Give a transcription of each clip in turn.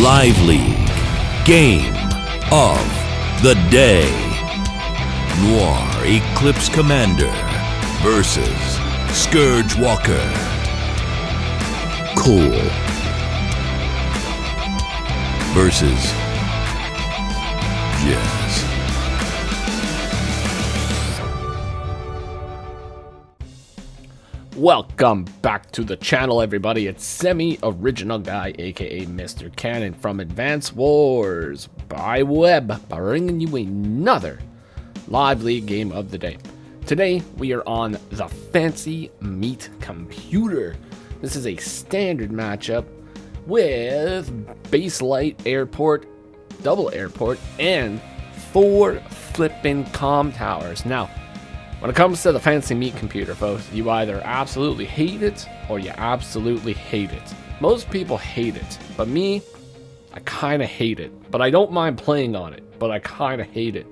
Live League Game of the Day. Noir Eclipse Commander versus Scourgewalker. Koal versus Jess. Welcome back to the channel, everybody. It's semi-original guy, aka Mr. Cannon from Advance Wars by Web, bringing you another live league game of the day. Today we are on the Fancy Meat Computer. This is a standard matchup with base light, airport, double airport, and 4 flipping comm towers. Now, when it comes to the Fancy Meat Computer, folks, you either absolutely hate it or you absolutely hate it. Most people hate it, but me, I kind of hate it. But I don't mind playing on it, but I kind of hate it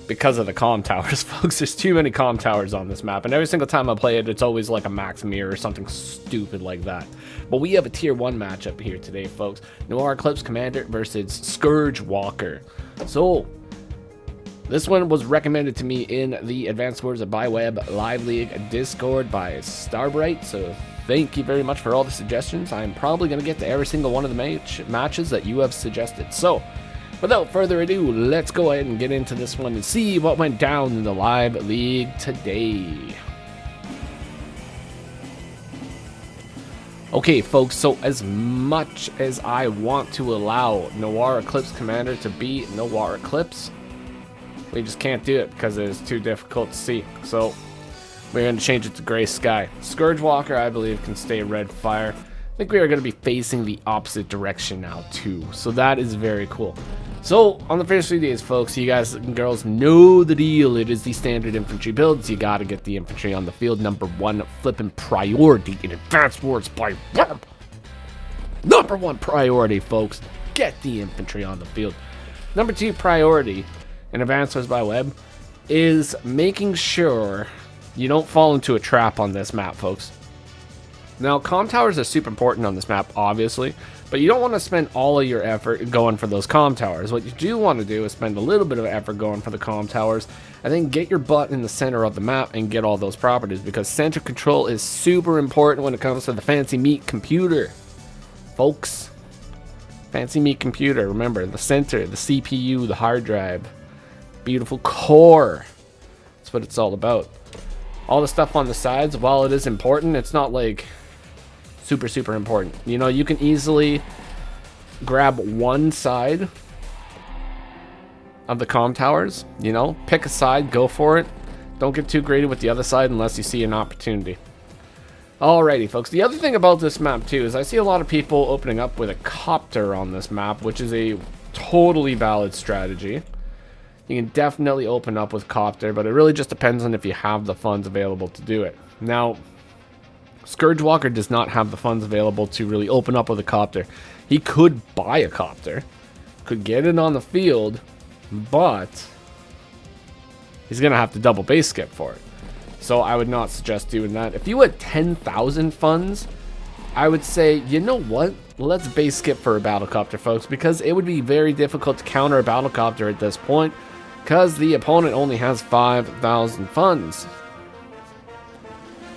because of the comm towers, folks. There's too many comm towers on this map, and every single time I play it, it's always like a max mirror or something stupid like that. But we have a tier 1 matchup here today, folks. Noir Eclipse Commander versus Scourgewalker. So this one was recommended to me in the Advanced Wars by Web Live League Discord by Starbright, so thank you very much for all the suggestions. I'm probably going to get to every single one of the matches that you have suggested. So, without further ado, let's go ahead and get into this one and see what went down in the Live League today. Okay, folks, so as much as I want to allow Noir Eclipse Commander to be Noir Eclipse, we just can't do it because it is too difficult to see. So we're going to change it to gray sky. Scourgewalker, I believe, can stay red fire. I think we are going to be facing the opposite direction now too. So that is very cool. So on the first few days, folks, you guys and girls know the deal. It is the standard infantry builds. You got to get the infantry on the field. Number 1 flipping priority in Advanced Wars by Web. Number 1 priority, folks. Get the infantry on the field. Number 2 priority in Advanced Wars by Web is making sure you don't fall into a trap on this map, folks. Now, comm towers are super important on this map, obviously, but you don't want to spend all of your effort going for those comm towers. What you do want to do is spend a little bit of effort going for the comm towers, and then get your butt in the center of the map and get all those properties, because center control is super important when it comes to the Fancy Meat Computer, folks. Fancy Meat Computer, remember, the center, the CPU, the hard drive, beautiful core. That's what it's all about. All the stuff on the sides, while it is important, it's not like super important. You know, you can easily grab one side of the comm towers, you know, pick a side, go for it. Don't get too greedy with the other side unless you see an opportunity. Alrighty, folks. The other thing about this map too is I see a lot of people opening up with a copter on this map, which is a totally valid strategy. You can definitely open up with copter, but it really just depends on if you have the funds available to do it. Now, Scourgewalker does not have the funds available to really open up with a copter. He could buy a copter, could get it on the field, but he's going to have to double base skip for it. So I would not suggest doing that. If you had 10,000 funds, I would say, you know what? Let's base skip for a battlecopter, folks, because it would be very difficult to counter a battlecopter at this point, because the opponent only has 5,000 funds.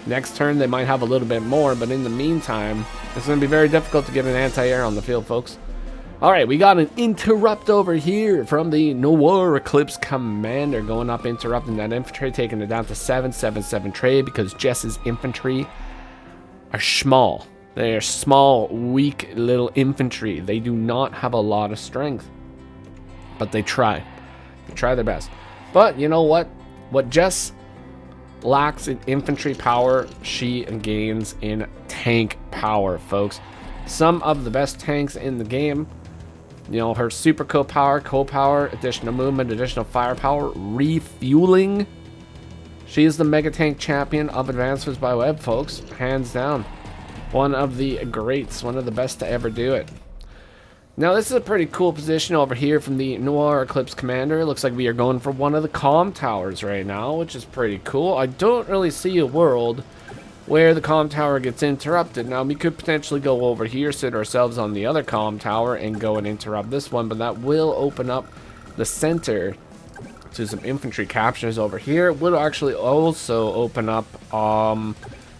Next turn, they might have a little bit more, but in the meantime, it's going to be very difficult to get an anti-air on the field, folks. Alright, we got an interrupt over here from the Noir Eclipse Commander, going up, interrupting that infantry, taking it down to 777 trade, because Jess's infantry are small. They are small, weak little infantry. They do not have a lot of strength, but they try. They try their best. But you know what? What Jess lacks in infantry power, she gains in tank power, folks. Some of the best tanks in the game, you know, her super co-power, additional movement, additional firepower, refueling. She is the mega tank champion of Advanced Wars by Web, folks, hands down. One of the greats, one of the best to ever do it. Now, this is a pretty cool position over here from the Noir Eclipse Commander. It looks like we are going for one of the comm towers right now, which is pretty cool. I don't really see a world where the comm tower gets interrupted. Now, we could potentially go over here, sit ourselves on the other comm tower, and go and interrupt this one, but that will open up the center to some infantry captures over here. It would actually also open up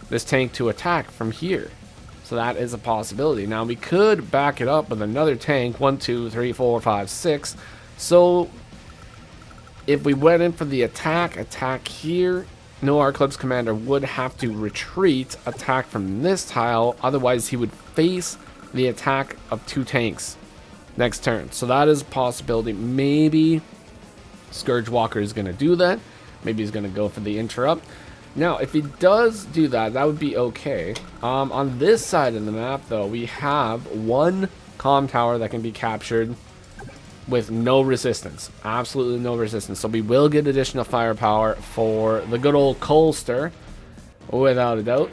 this tank to attack from here. So that is a possibility. Now, we could back it up with another tank. 1, 2, 3, 4, 5, 6. So if we went in for the attack here, Noir Eclipse Commander would have to retreat, attack from this tile. Otherwise, he would face the attack of 2 tanks next turn. So that is a possibility. Maybe Scourgewalker is going to do that. Maybe he's going to go for the interrupt. Now, if he does do that, that would be okay. On this side of the map, though, we have one comm tower that can be captured with no resistance. Absolutely no resistance. So we will get additional firepower for the good old Koalster, without a doubt.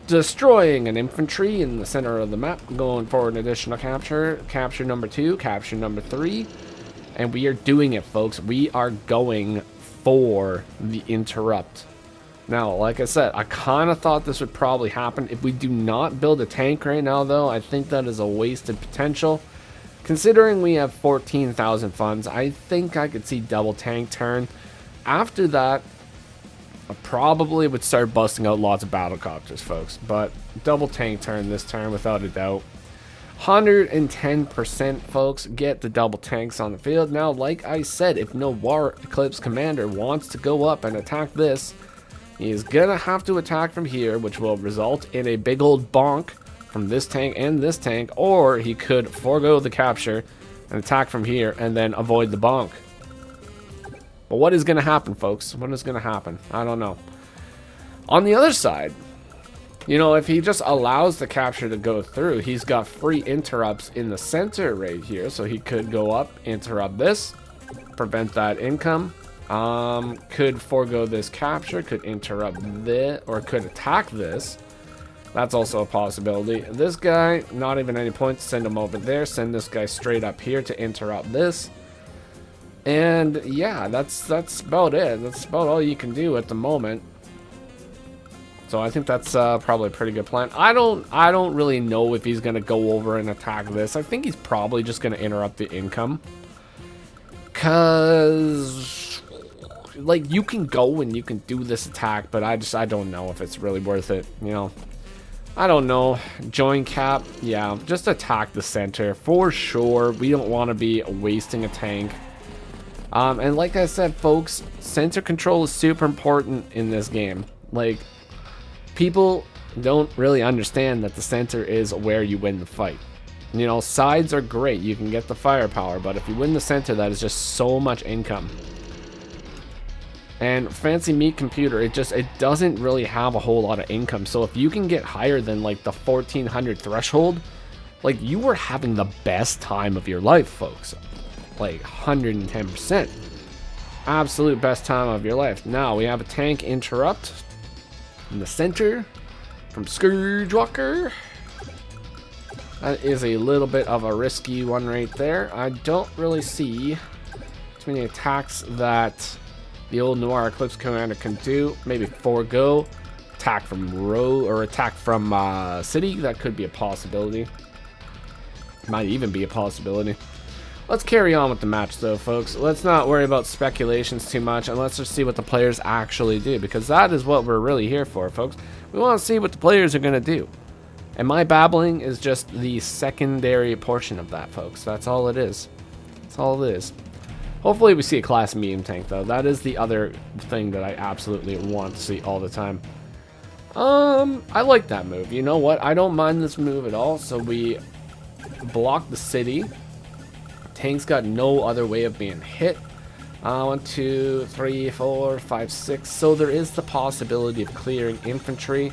Destroying an infantry in the center of the map. Going for an additional capture. Capture number 2. Capture number 3. And we are doing it, folks. We are going for the interrupt. Now, like I said, I kind of thought this would probably happen. If we do not build a tank right now, though, I think that is a wasted potential. Considering we have 14,000 funds, I think I could see double tank turn. After that, I probably would start busting out lots of battlecopters, folks. But double tank turn this turn, without a doubt. 110%, folks, get the double tanks on the field. Now, like I said, if Noir Eclipse Commander wants to go up and attack this, he's gonna have to attack from here, which will result in a big old bonk from this tank and this tank, or he could forego the capture and attack from here and then avoid the bonk. But what is gonna happen, folks? What is gonna happen? I don't know. On the other side, you know, if he just allows the capture to go through, he's got free interrupts in the center right here, so he could go up, interrupt this, prevent that income. Could forego this capture, could interrupt this, or could attack this. That's also a possibility. This guy, not even any points, send him over there. Send this guy straight up here to interrupt this. And yeah, that's about it. That's about all you can do at the moment. So I think that's probably a pretty good plan. I don't really know if he's gonna go over and attack this. I think he's probably just gonna interrupt the income. Cause like, you can go and you can do this attack, but I don't know if it's really worth it, you know. I don't know. Join cap, yeah, just attack the center for sure. We don't want to be wasting a tank. And like I said, folks, center control is super important in this game. Like, people don't really understand that the center is where you win the fight. You know, sides are great, you can get the firepower, but if you win the center, that is just so much income. And Fancy Meat Computer, it doesn't really have a whole lot of income. So if you can get higher than like the 1400 threshold, like, you were having the best time of your life, folks. Like 110%. Absolute best time of your life. Now we have a tank interrupt in the center from Scourgewalker. That is a little bit of a risky one right there. I don't really see too many attacks that the old Noir Eclipse Commander can do. Maybe forego attack from row or attack from city. That could be a possibility. Might even be a possibility. Let's carry on with the match though, folks. Let's not worry about speculations too much, and let's just see what the players actually do, because that is what we're really here for, folks. We want to see what the players are going to do. And my babbling is just the secondary portion of that, folks. That's all it is. That's all it is. Hopefully we see a class medium tank, though. That is the other thing that I absolutely want to see all the time. I like that move. You know what? I don't mind this move at all. So we block the city. Tank's got no other way of being hit. 1, 2, 3, 4, 5, 6. So there is the possibility of clearing infantry,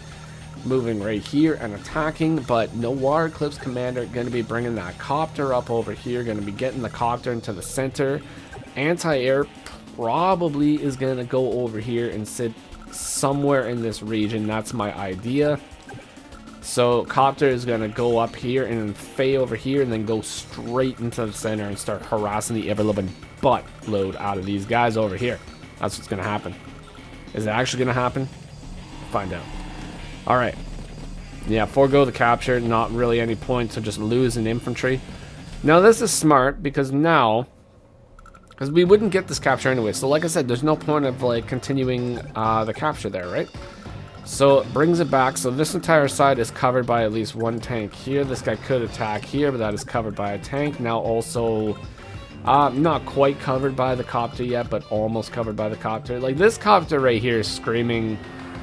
moving right here and attacking, but Noir Eclipse Commander going to be bringing that copter up over here, going to be getting the copter into the center. Anti-air probably is going to go over here and sit somewhere in this region. That's my idea. So copter is going to go up here and fay over here and then go straight into the center and start harassing the ever-living buttload out of these guys over here. That's what's going to happen. Is it actually going to happen? Find out. All right. Yeah, forego the capture. Not really any point to just lose an infantry. Now, this is smart because now... Because we wouldn't get this capture anyway. So, like I said, there's no point of, like, continuing the capture there, right? So, it brings it back. So, this entire side is covered by at least one tank here. This guy could attack here, but that is covered by a tank. Now, also... not quite covered by the copter yet, but almost covered by the copter. Like, this copter right here is screaming,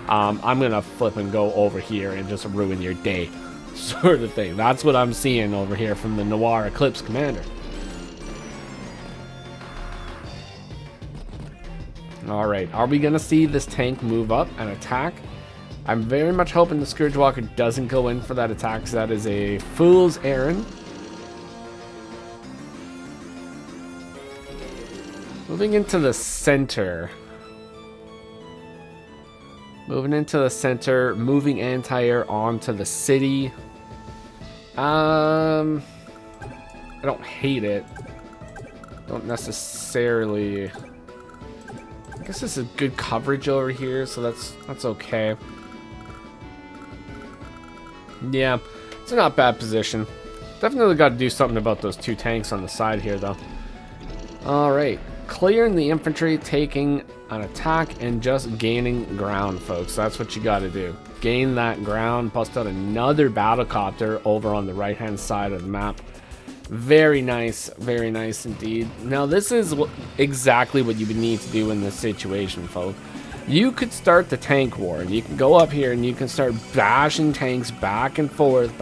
I'm gonna flip and go over here and just ruin your day, sort of thing. That's what I'm seeing over here from the Noir Eclipse commander. Alright, are we gonna see this tank move up and attack? I'm very much hoping the Scourgewalker doesn't go in for that attack, because that is a fool's errand. Moving into the center. Moving into the center. Moving anti-air onto the city. I don't hate it. Don't necessarily... I guess this is good coverage over here, so that's okay. Yeah, it's a not bad position. Definitely got to do something about those two tanks on the side here, though. Alright. Clearing the infantry, taking an attack, and just gaining ground, folks. That's what you got to do. Gain that ground, bust out another battlecopter over on the right-hand side of the map. Very nice indeed. Now, this is exactly what you would need to do in this situation, folks. You could start the tank war, and you can go up here and you can start bashing tanks back and forth,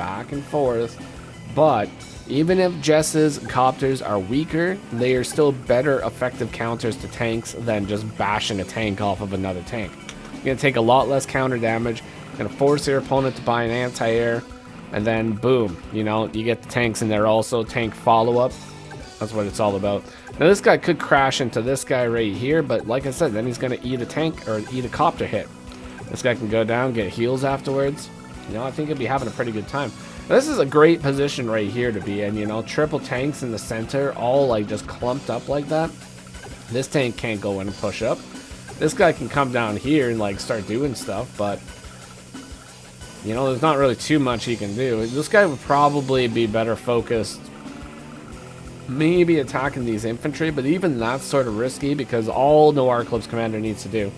but... even if Jess's copters are weaker, they are still better effective counters to tanks than just bashing a tank off of another tank. You're going to take a lot less counter damage, going to force your opponent to buy an anti-air, and then boom, you know, you get the tanks in there also, tank follow-up. That's what it's all about. Now this guy could crash into this guy right here, but like I said, then he's going to eat a tank or eat a copter hit. This guy can go down, get heals afterwards. You know, I think he'll be having a pretty good time. This is a great position right here to be in, you know, triple tanks in the center, all like just clumped up like that. This tank can't go in and push up. This guy can come down here and like start doing stuff, but you know, there's not really too much he can do. This guy would probably be better focused, maybe attacking these infantry, but even that's sort of risky because all Noir Eclipse commander needs to do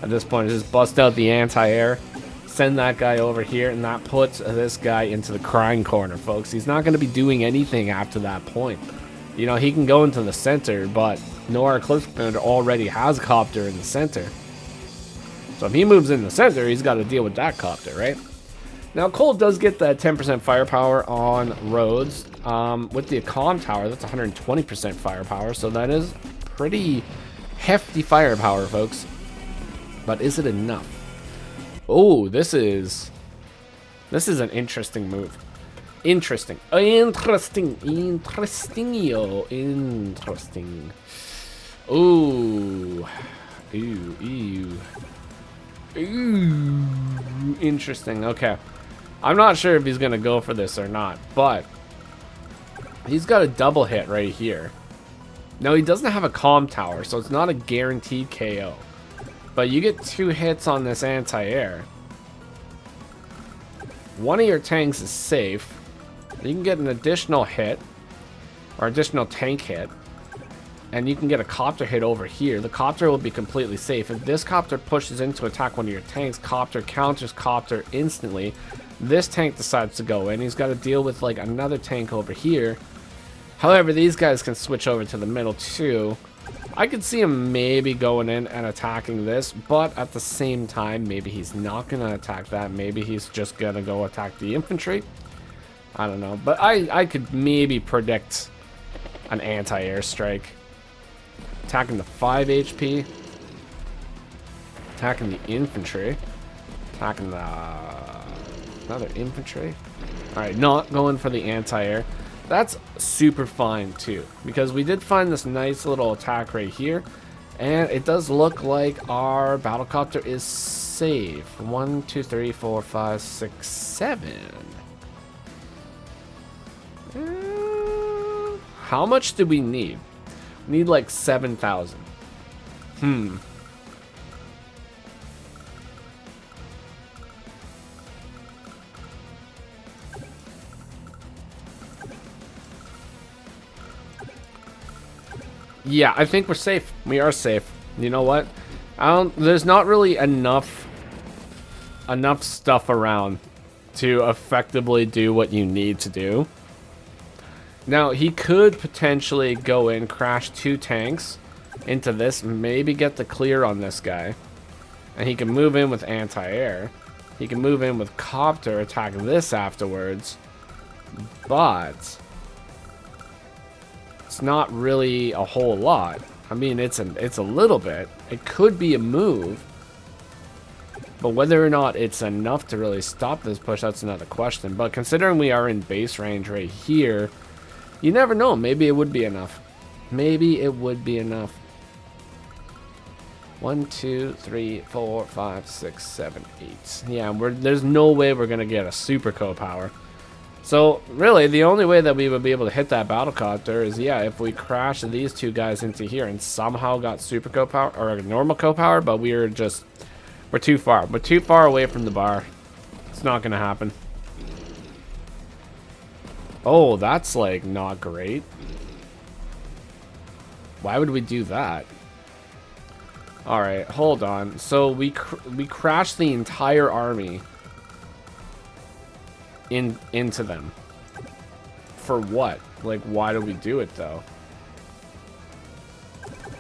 at this point is just bust out the anti-air. Send that guy over here, and that puts this guy into the crying corner, folks. He's not going to be doing anything after that point. You know, he can go into the center, but Noir Eclipse Commander already has a copter in the center. So if he moves in the center, he's got to deal with that copter, right? Now, Koal does get that 10% firepower on roads. With the comm tower, that's 120% firepower, so that is pretty hefty firepower, folks. But is it enough? Oh, this is an interesting move. Interesting. Interesting. Ooh. Ooh. Interesting. Okay. I'm not sure if he's going to go for this or not, but he's got a double hit right here. Now, he doesn't have a comm tower, so it's not a guaranteed KO. But you get 2 hits on this anti-air. One of your tanks is safe. You can get an additional hit, or additional tank hit. And you can get a copter hit over here. The copter will be completely safe. If this copter pushes in to attack one of your tanks, copter counters copter instantly. This tank decides to go in. He's got to deal with like another tank over here. However, these guys can switch over to the middle too. I could see him maybe going in and attacking this, but at the same time, maybe he's not going to attack that. Maybe he's just going to go attack the infantry. I don't know, but I could maybe predict an anti-air strike. Attacking the 5 HP. Attacking the infantry. Attacking the... another infantry. Alright, not going for the anti-air. That's super fine too, because we did find this nice little attack right here, and it does look like our battlecopter is safe. 1, 2, 3, 4, 5, 6, 7. How much do we need? We need like 7,000. Yeah, I think we're safe. We are safe. You know what? There's not really enough stuff around to effectively do what you need to do. Now, he could potentially go in, crash 2 tanks into this, maybe get the clear on this guy. And he can move in with anti-air. He can move in with copter, attack this afterwards. But it's not really a whole lot. I mean, it's a little bit. It could be a move. But whether or not it's enough to really stop this push, that's another question. But considering we are in base range right here, you never know. Maybe it would be enough. Maybe it would be enough. 1, 2, 3, 4, 5, 6, 7, 8. Yeah, there's no way we're going to get a super co-power. So, really, the only way that we would be able to hit that battlecopter is, yeah, if we crash these 2 guys into here and somehow got super co-power, or a normal co-power, but we're too far. We're too far away from the bar. It's not going to happen. Oh, that's, like, not great. Why would we do that? Alright, hold on. So, we crashed the entire army into them. For what? Like, why do we do it, though?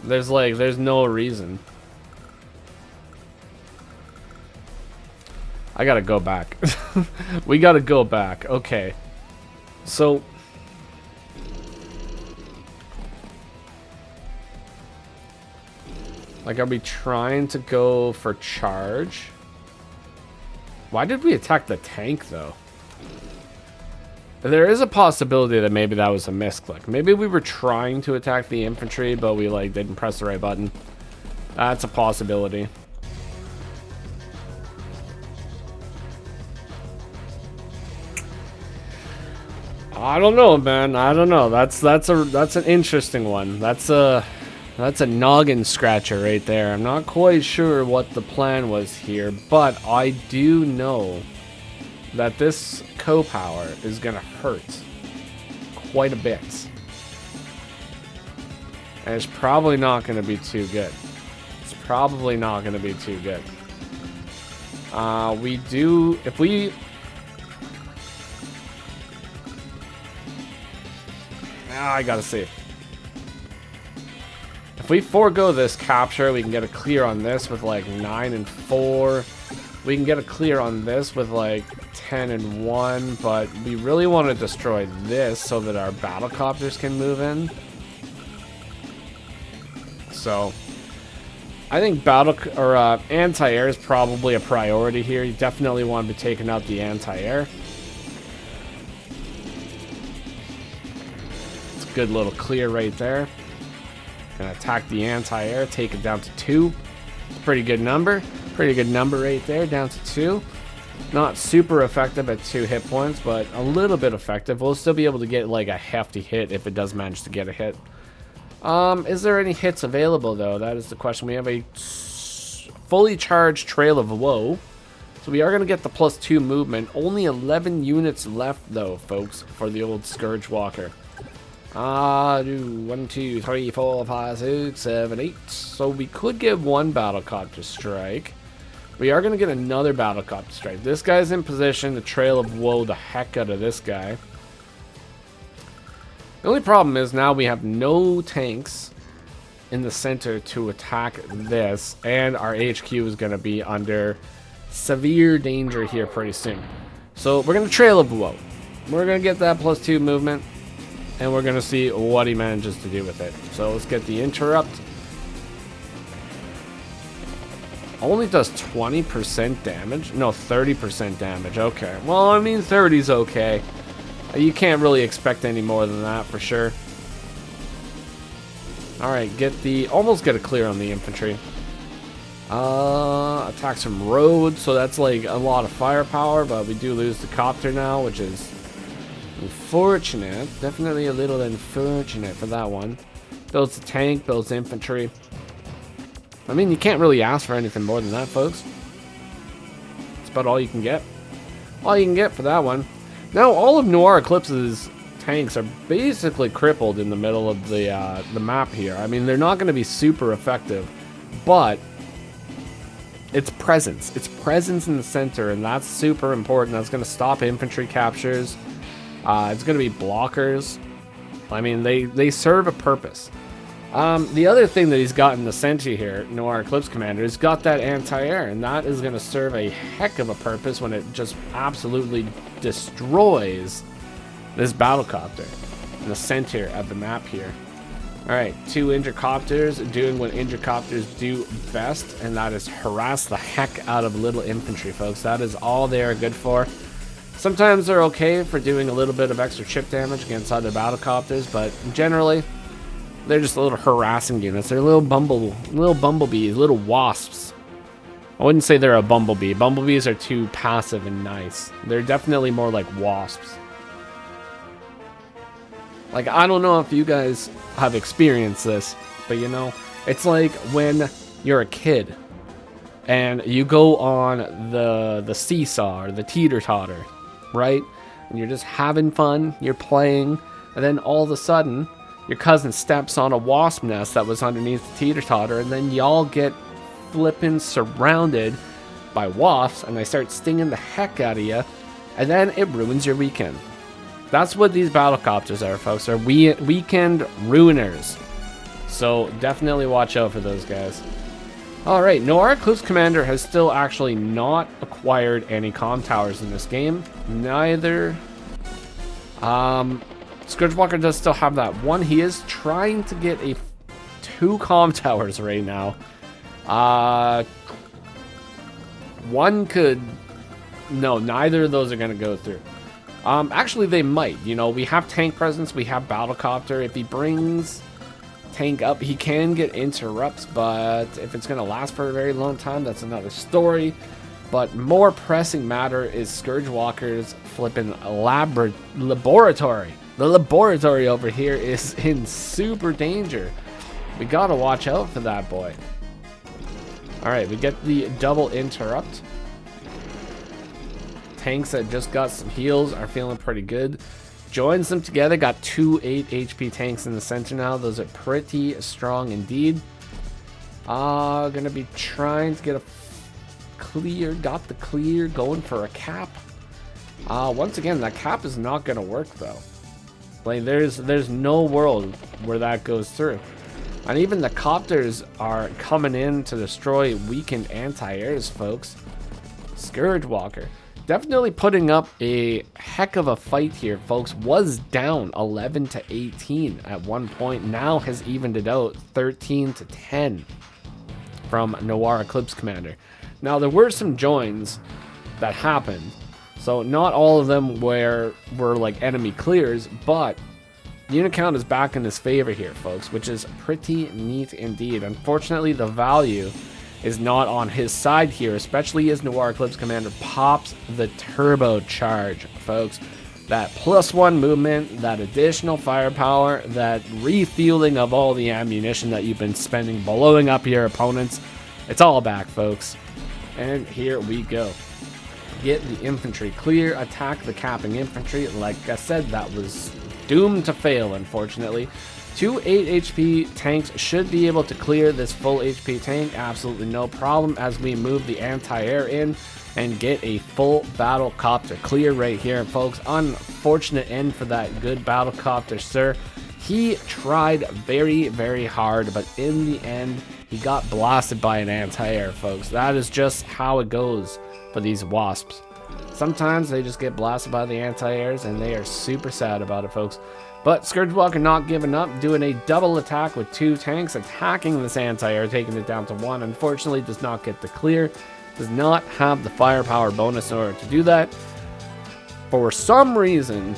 There's no reason. I gotta go back. We gotta go back. Okay. So... like, are we trying to go for charge? Why did we attack the tank, though? There is a possibility that maybe that was a misclick. Maybe we were trying to attack the infantry, but we, like, didn't press the right button. That's a possibility. I don't know, man. I don't know. That's an interesting one. That's a noggin scratcher right there. I'm not quite sure what the plan was here, but I do know that this co-power is gonna hurt quite a bit. And it's probably not gonna be too good. It's probably not gonna be too good. If we... I gotta see. If we forego this capture, we can get a clear on this with like 9 and 4. We can get a clear on this with like 10 and 1, but we really want to destroy this so that our battlecopters can move in. So, I think anti-air is probably a priority here. You definitely want to be taking out the anti-air. It's a good little clear right there. Gonna attack the anti-air, take it down to 2. Pretty good number. Pretty good number right there, down to 2. Not super effective at 2 hit points, but a little bit effective. We'll still be able to get like a hefty hit if it does manage to get a hit. Is there any hits available though? That is the question. We have a fully charged Trail of Woe. So we are going to get the +2 movement. Only 11 units left though, folks, for the old Scourgewalker. 1, 2, 3, 4, 5, 6, 7, 8. So we could get 1 battlecopter strike. We are going to get another battlecopter strike. This guy's in position to Trail of Woe the heck out of this guy. The only problem is now we have no tanks in the center to attack this, and our HQ is going to be under severe danger here pretty soon. So we're going to Trail of Woe. We're going to get that +2 movement. And we're going to see what he manages to do with it. So let's get the interrupt. Only does 20% damage? No, 30% damage. Okay. Well, I mean, 30's okay. You can't really expect any more than that for sure. Alright, almost get a clear on the infantry. Attack some roads, so that's like a lot of firepower, but we do lose the copter now, which is unfortunate. Definitely a little unfortunate for that one. Builds the tank, builds infantry. I mean, you can't really ask for anything more than that, folks. It's about all you can get. All you can get for that one. Now, all of Noir Eclipse's tanks are basically crippled in the middle of the map here. I mean, they're not going to be super effective, but it's presence. It's presence in the center, and that's super important. That's going to stop infantry captures. It's going to be blockers. I mean, they serve a purpose. The other thing that he's got in the center here, Noir Eclipse Commander, has got that anti-air, and that is going to serve a heck of a purpose when it just absolutely destroys this battlecopter in the center of the map here. Alright, 2 intercopters doing what intercopters do best, and that is harass the heck out of little infantry, folks. That is all they are good for. Sometimes they're okay for doing a little bit of extra chip damage against other battlecopters, but generally, they're just little harassing units. They're little bumblebees, little wasps. I wouldn't say they're a bumblebee. Bumblebees are too passive and nice. They're definitely more like wasps. Like, I don't know if you guys have experienced this, but you know, it's like when you're a kid and you go on the seesaw or the teeter-totter, right? And you're just having fun, you're playing, and then all of a sudden, your cousin steps on a wasp nest that was underneath the teeter-totter, and then y'all get flipping surrounded by wasps, and they start stinging the heck out of you, and then it ruins your weekend. That's what these battlecopters are, folks. They're weekend ruiners. So definitely watch out for those guys. Alright, Noir Eclipse Commander has still actually not acquired any comm towers in this game. Neither. Scourgewalker does still have that one. He is trying to get 2 comm towers right now. One could... No, neither of those are going to go through. Actually, they might. You know, we have tank presence, we have battlecopter. If he brings tank up, he can get interrupts, but if it's going to last for a very long time, that's another story. But more pressing matter is Scourgewalker's flipping laboratory. The laboratory over here is in super danger. We gotta watch out for that boy. Alright, we get the double interrupt. Tanks that just got some heals are feeling pretty good. Joins them together, got 2 8 HP tanks in the center now. Those are pretty strong indeed. Gonna be trying to get a clear. Got the clear, going for a cap. Once again, that cap is not gonna work though. Like, there's no world where that goes through. And even the copters are coming in to destroy weakened anti-airs, folks. Scourgewalker definitely putting up a heck of a fight here, folks. Was down 11 to 18 at one point. Now has evened it out 13 to 10 from Noir Eclipse Commander. Now, there were some joins that happened. So not all of them were like enemy clears, but unit count is back in his favor here, folks, which is pretty neat indeed. Unfortunately, the value is not on his side here, especially as Noir Eclipse Commander pops the turbocharge, folks. That +1 movement, that additional firepower, that refueling of all the ammunition that you've been spending blowing up your opponents, it's all back, folks. And here we go. Get the infantry clear, attack the capping infantry. Like I said, that was doomed to fail, unfortunately. 2 8 HP tanks should be able to clear this full HP tank, absolutely no problem, as we move the anti-air in and get a full battlecopter clear right here, folks. Unfortunate end for that good battlecopter, sir. He tried very, very hard, but in the end, he got blasted by an anti-air, folks. That is just how it goes for these wasps. Sometimes they just get blasted by the anti-airs, and they are super sad about it, folks. But Scourgewalker not giving up, doing a double attack with 2 tanks, attacking this anti-air, taking it down to 1. Unfortunately, does not get the clear, does not have the firepower bonus in order to do that. For some reason,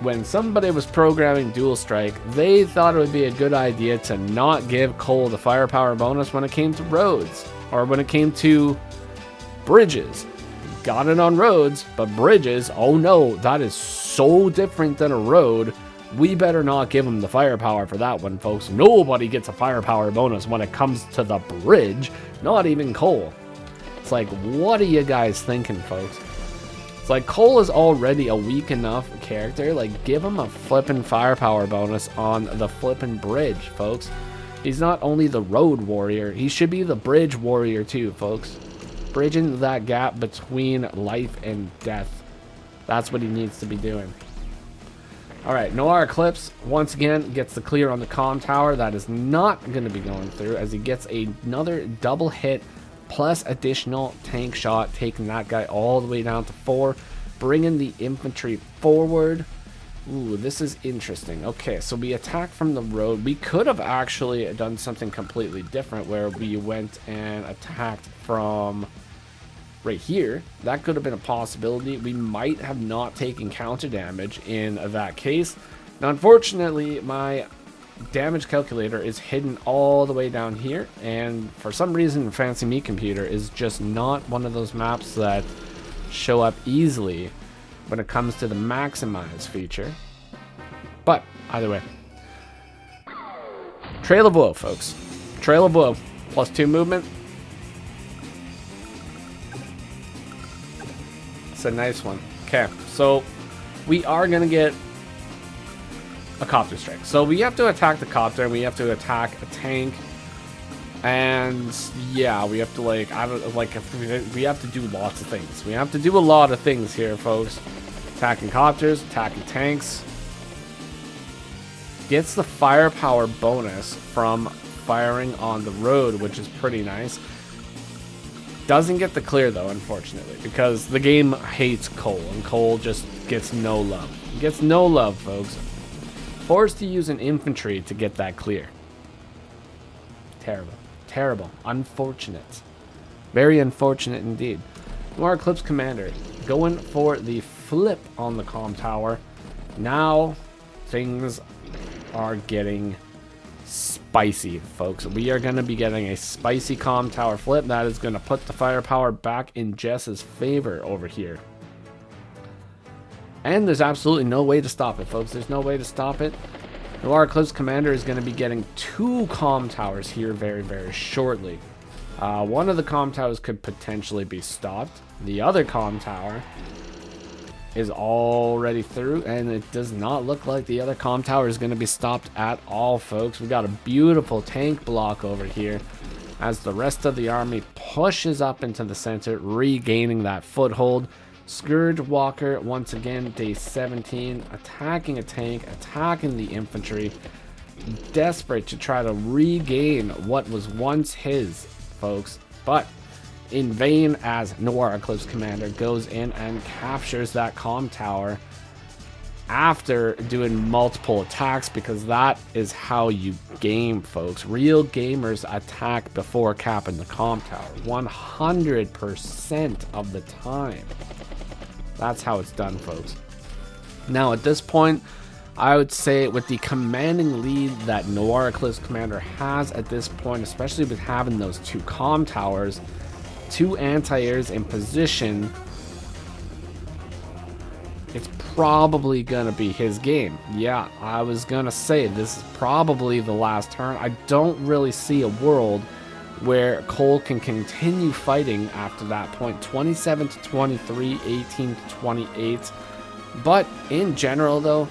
when somebody was programming Dual Strike, they thought it would be a good idea to not give Koal the firepower bonus when it came to roads, or when it came to bridges. Got it on roads, but bridges, oh no, that is so different than a road. We better not give him the firepower for that one, folks. Nobody gets a firepower bonus when it comes to the bridge, not even Koal. It's like, what are you guys thinking, folks? It's like Koal is already a weak enough character. Like, give him a flippin' firepower bonus on the flippin' bridge, folks. He's not only the road warrior, he should be the bridge warrior too, folks. Bridging that gap between life and death. That's what he needs to be doing. Alright, Noir Eclipse once again gets the clear on the comm tower. That is not going to be going through, as he gets another double hit plus additional tank shot, taking that guy all the way down to 4, bringing the infantry forward. Ooh, this is interesting. Okay, so we attack from the road. We could have actually done something completely different, where we went and attacked from right here. That could have been a possibility. We might have not taken counter damage in that case. Now, unfortunately, my damage calculator is hidden all the way down here, and for some reason Fancy Me Computer is just not one of those maps that show up easily when it comes to the maximize feature. But either way, Trail of Woe, folks. Trail of Woe +2 movement. It's a nice one. Okay, so we are gonna get a copter strike. So we have to attack the copter, and we have to attack a tank, and yeah, we have to we have to do lots of things. We have to do a lot of things here, folks. Attacking copters, attacking tanks. Gets the firepower bonus from firing on the road, which is pretty nice. Doesn't get the clear though, unfortunately, because the game hates Koal, and Koal just gets no love. Gets no love, folks. Forced to use an infantry to get that clear. Terrible. Terrible. Unfortunate. Very unfortunate indeed. Noir Eclipse Commander going for the flip on the comm tower. Now things are getting spicy, folks. We are going to be getting a spicy comm tower flip. That is going to put the firepower back in Jess's favor over here. And there's absolutely no way to stop it, folks. There's no way to stop it. Noir Eclipse Commander is going to be getting 2 comm towers here very, very shortly. One of the comm towers could potentially be stopped. The other comm tower is already through, and it does not look like the other comm tower is going to be stopped at all, folks. We got a beautiful tank block over here as the rest of the army pushes up into the center, regaining that foothold. Scourgewalker, once again, day 17, attacking a tank, attacking the infantry, desperate to try to regain what was once his, folks, but in vain, as Noir Eclipse Commander goes in and captures that comm tower after doing multiple attacks, because that is how you game, folks. Real gamers attack before capping the comm tower 100% of the time. That's how it's done, folks. Now, at this point, I would say with the commanding lead that Noir Eclipse Commander has at this point, especially with having those 2 comm towers, 2 anti-airs in position, it's probably gonna be his game. Yeah, I was gonna say this is probably the last turn. I don't really see a world where Koal can continue fighting after that point. 27 to 23, 18 to 28. But in general, though,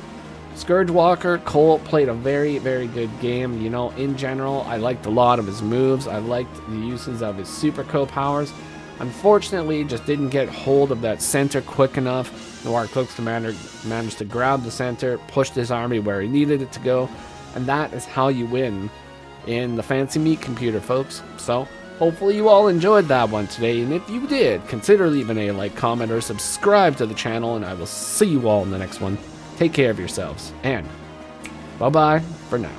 Scourgewalker, Koal played a very, very good game. You know, in general, I liked a lot of his moves. I liked the uses of his super co-powers. Unfortunately, just didn't get hold of that center quick enough. Noir Eclipse Commander managed to grab the center, pushed his army where he needed it to go, and that is how you win in the Fancy Meat Computer, folks. So hopefully you all enjoyed that one today, and if you did, consider leaving a like, comment, or subscribe to the channel, and I will see you all in the next one. Take care of yourselves, and bye bye for now.